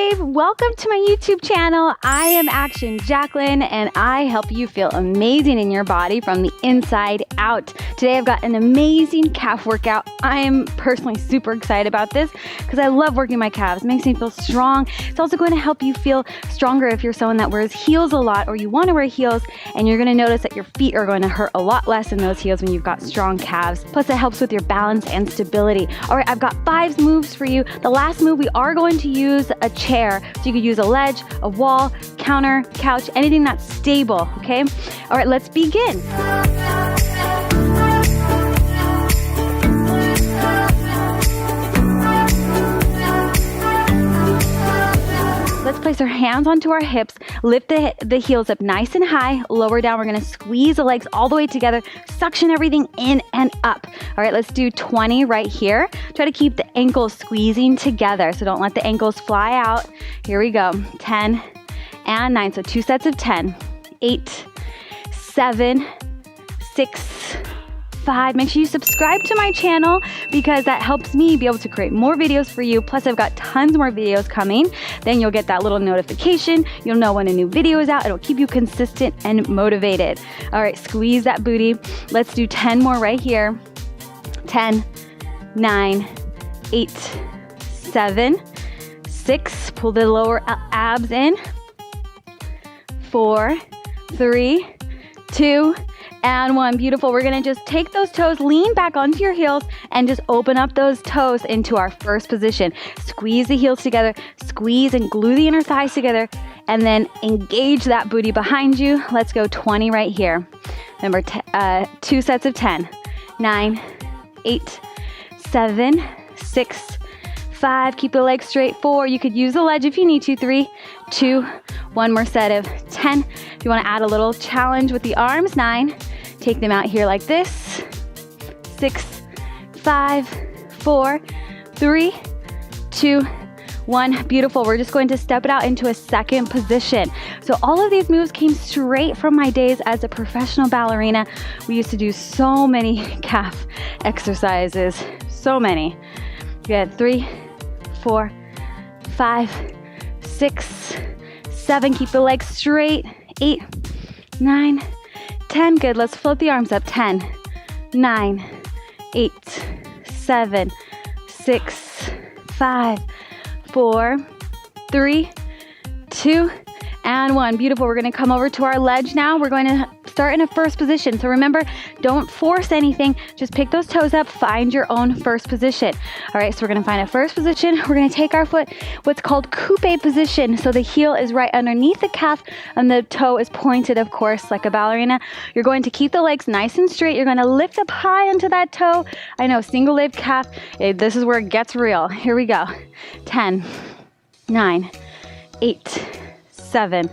fave, welcome to my YouTube channel. I am Action Jacqueline and I help you feel amazing in your body from the inside out. Today I've got an amazing calf workout. I am personally super excited about this because I love working my calves. It makes me feel strong. It's also going to help you feel stronger if you're someone that wears heels a lot or you want to wear heels, and you're going to notice that your feet are going to hurt a lot less in those heels when you've got strong calves. Plus it helps with your balance and stability. All right, I've got 5 moves for you. The last move, we are going to use a chair. So you could use a ledge, a wall, counter, couch, anything that's stable, okay? All right, let's begin. Let's place our hands onto our hips, lift the heels up nice and high, lower down. We're gonna squeeze the legs all the way together, suction everything in and up. All right, let's do 20 right here. Try to keep the ankles squeezing together, so don't let the ankles fly out. Here we go, 10 and 9, so 2 sets of 10, 8, 7, 6, 5. Make sure you subscribe to my channel because that helps me be able to create more videos for you. Plus I've got tons more videos coming. Then you'll get that little notification. You'll know when a new video is out. It'll keep you consistent and motivated. All right, squeeze that booty. Let's do 10 more right here. 10, 9, 8, 7, 6. Pull the lower abs in. 4, 3, 2, and 1. Beautiful. We're gonna just take those toes, lean back onto your heels, and just open up those toes into our first position. Squeeze the heels together, squeeze and glue the inner thighs together, and then engage that booty behind you. Let's go 20 right here. Remember, 2 sets of 10, 9, 8, 7, 6, 5. Keep the legs straight. 4. You could use the ledge if you need to. 3, 2, 1 more set of 10. If you want to add a little challenge with the arms, 9. Take them out here like this. 6, 5, 4, 3, 2, 1. Beautiful. We're just going to step it out into a second position. So all of these moves came straight from my days as a professional ballerina. We used to do so many calf exercises. So many. Good. 3, 4, 5, 6, 7. Keep the legs straight. 8, 9, 10. Good. Let's float the arms up. 10, 9, 8, 7, 6, 5, 4, 3, 2, and 1. Beautiful. We're going to come over to our ledge now. We're going to start in a first position. So remember, don't force anything. Just pick those toes up. Find your own first position. All right, so we're going to find a first position. We're going to take our foot, what's called coupe position. So the heel is right underneath the calf and the toe is pointed, of course, like a ballerina. You're going to keep the legs nice and straight. You're going to lift up high into that toe. I know, single leg calf. This is where it gets real. Here we go. 10, 9, 8, 7,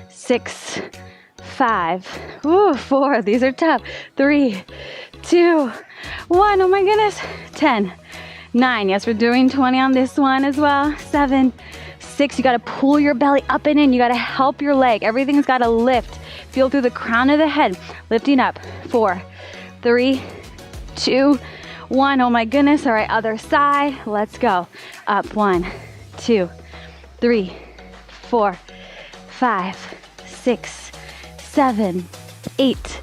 6, 5, ooh, 4, these are tough, 3, 2, 1, oh my goodness, 10, 9, yes, we're doing 20 on this one as well, 7, 6, you gotta pull your belly up and in, you gotta help your leg, everything's gotta lift, feel through the crown of the head, lifting up, 4, 3, 2, 1, oh my goodness, all right, other side, let's go, up, 1, 2, 3, 4, 5, 6, 7, 8,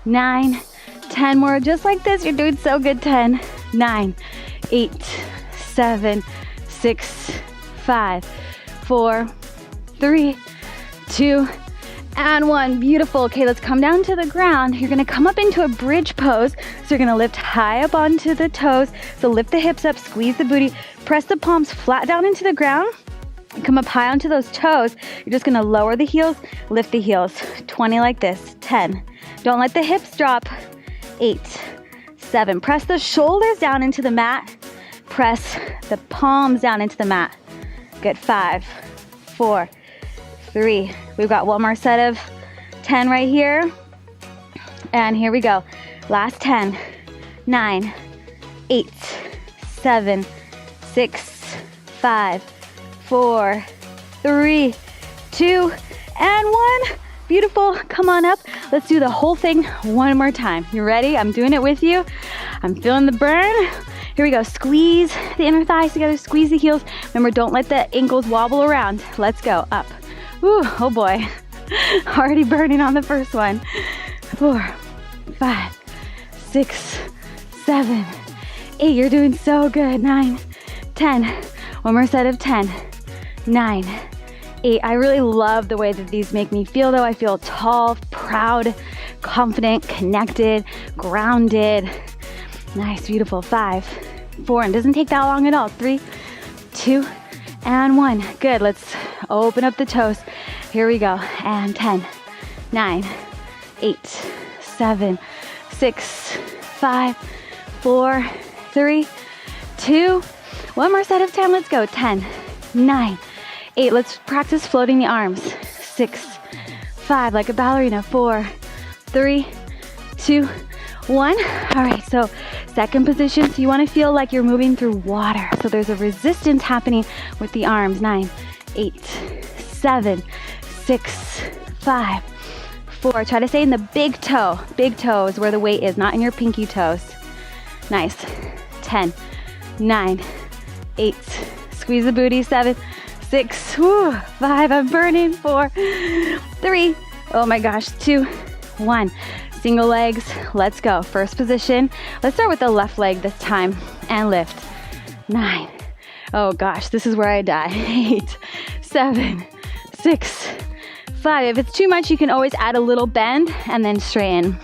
9, 10 more, just like this. You're doing so good. 10, 9, 8, 7, 6, 5, 4, 3, 2, and 1. Beautiful. Okay, let's come down to the ground. You're going to come up into a bridge pose. So you're going to lift high up onto the toes. So lift the hips up, squeeze the booty, press the palms flat down into the ground. Come up high onto those toes. You're just gonna lower the heels, lift the heels. 20 like this. 10. Don't let the hips drop. 8, 7. Press the shoulders down into the mat. Press the palms down into the mat. Good. 5, 4, 3. We've got one more set of 10 right here. And here we go. Last 10, 9, 8, 7, 6, 5, 4, 3, 2, and 1. Beautiful. Come on up. Let's do the whole thing one more time. You ready? I'm doing it with you. I'm feeling the burn. Here we go. Squeeze the inner thighs together, squeeze the heels. Remember, don't let the ankles wobble around. Let's go. Up. Ooh, oh boy. Already burning on the first one. 4, 5, 6, 7, 8. You're doing so good. 9, 10. One more set of 10. 9, 8. I really love the way that these make me feel though. I feel tall, proud, confident, connected, grounded. Nice, beautiful. 5, 4, and doesn't take that long at all. 3, 2, and 1. Good. Let's open up the toes. Here we go. And 10, 9, 8, 7, 6, 5, 4, 3, 2. One more set of 10. Let's go. 10, 9, 8. Let's practice floating the arms. 6, 5, like a ballerina. 4, 3, 2, 1. All right, so second position. So you want to feel like you're moving through water. So there's a resistance happening with the arms. 9, 8, 7, 6, 5, 4. Try to stay in the big toe. Big toe is where the weight is, not in your pinky toes. Nice. 10, 9, 8. Squeeze the booty. 7, 6, 5. I'm burning. 4, 3. Oh my gosh. 2, 1. Single legs. Let's go. First position. Let's start with the left leg this time and lift. 9. Oh gosh, this is where I die. 8, 7, 6, 5. If it's too much, you can always add a little bend and then straighten.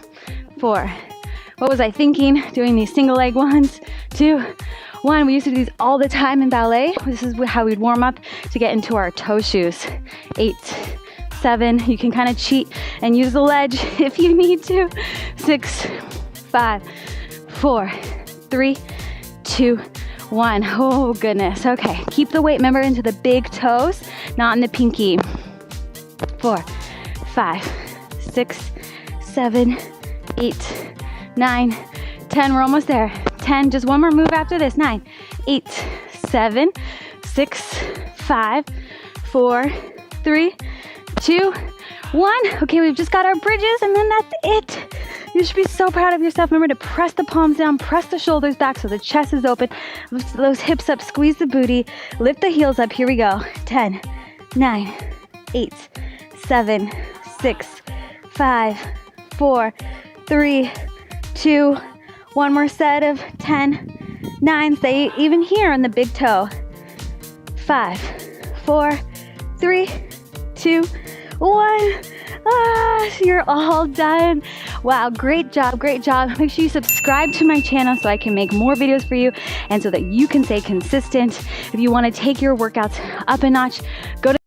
4. What was I thinking? Doing these single leg ones. 2, 1. We used to do these all the time in ballet. This is how we'd warm up to get into our toe shoes. 8, 7. You can kind of cheat and use the ledge if you need to. 6, 5, 4, 3, 2, 1. Oh goodness. Okay. Keep the weight, remember, into the big toes, not in the pinky. 4, 5, 6, 7, 8, 9, 10. We're almost there. 10. Just one more move after this. 9, 8, 7, 6, 5, 4, 3, 2, 1. Okay, we've just got our bridges and then that's it. You should be so proud of yourself. Remember to press the palms down, press the shoulders back so the chest is open. Lift those hips up, squeeze the booty, lift the heels up. Here we go. 10, 9, 8, 7, 6, 5, 4, 3, 2. One more set of 10, 9. Stay even here on the big toe. 5, 4, 3, 2, 1. You're all done. Wow, great job, great job. Make sure you subscribe to my channel so I can make more videos for you and so that you can stay consistent. If you want to take your workouts up a notch, go to